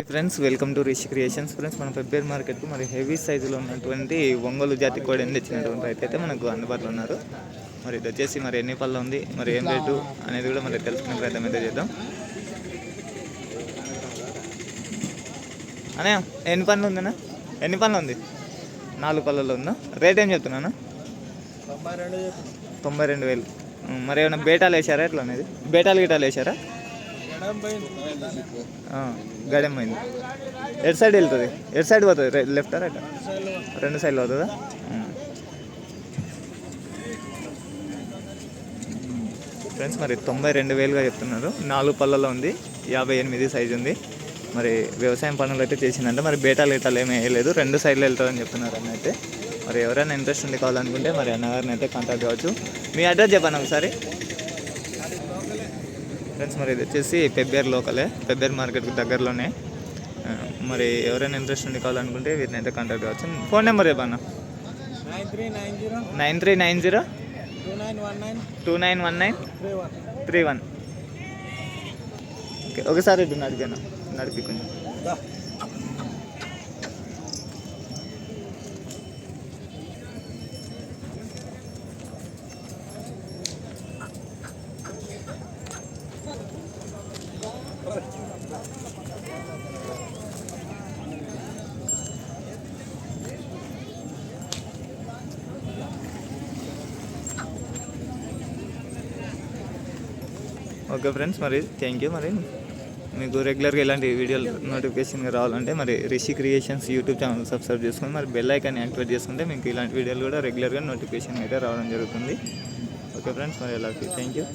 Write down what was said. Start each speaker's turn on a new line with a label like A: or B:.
A: Friends welcome to Rishi creations. Friends మన పెబ్బేర్ మార్కెట్కు మరి హెవీ సైజులో ఉన్నటువంటి ఒంగోలు జాతి కోడి తెచ్చినటువంటి అయితే మనకు అందుబాటులో ఉన్నారు. మరి ఇది వచ్చేసి మరి ఎన్ని పళ్ళు ఉంది, మరి ఏం రేటు అనేది కూడా మరి తెలుసుకునే ప్రయత్నం అయితే చేద్దాం. అనే ఎన్ని పనులు ఉందన్నా, ఎన్ని పనులు ఉంది? 4 పళ్ళలో ఉందా? రేట్ ఏం చెప్తున్నాను? 92,000. మరి ఏమైనా బేటాలు వేసారా? ఎట్లా అనేది బేటాలు గిటాలు వేసారా? గడెం పోయింది. ఎటు సైడ్ వెళ్తుంది? ఎటు సైడ్ పోతుంది? Left right? 2 సైడ్లు పోతుందా? ఫ్రెండ్స్ మరి 92,000గా చెప్తున్నారు. 4 పళ్ళలో ఉంది, 58 సైజు ఉంది. మరి వ్యవసాయం పనులు అయితే చేసిందంటే మరి బేటాలు గిటాలు ఏమీ వేయలేదు, 2 సైడ్లు వెళ్తుందని చెప్తున్నారు అన్న అయితే. మరి ఎవరైనా ఇంట్రెస్ట్ ఉండి కావాలనుకుంటే మరి అన్నగారిని అయితే కాంటాక్ట్ కావచ్చు. మీ అడ్రస్ చెప్పండి ఒకసారి. ఫ్రెండ్స్ మరి ఇది వచ్చేసి పెబ్బేర్ లోకలే, పెబ్బేర్ మార్కెట్కి దగ్గరలోనే. మరి ఎవరైనా ఇంట్రెస్ట్ ఉండి కావాలనుకుంటే వీరిని అయితే కాంటాక్ట్ కావచ్చు. Phone number చెప్పన్న. 9390 2919 31. ఓకే, ఒకసారి ఇటు నడిపాను, నడిపి కొంచెం. ఓకే ఫ్రెండ్స్, మరి థ్యాంక్ యూ. మరి మీకు రెగ్యులర్గా ఇలాంటి వీడియోలు నోటిఫికేషన్గా రావాలంటే మరి Rishi creations YouTube channel subscribe చేసుకొని మరి బెల్ ఐకాన్ యాక్టివేట్ చేసుకుంటే మీకు ఇలాంటి వీడియోలు కూడా రెగ్యులర్గా నోటిఫికేషన్ అయితే రావడం జరుగుతుంది. ఓకే ఫ్రెండ్స్, మరి ఎలా థ్యాంక్ యూ.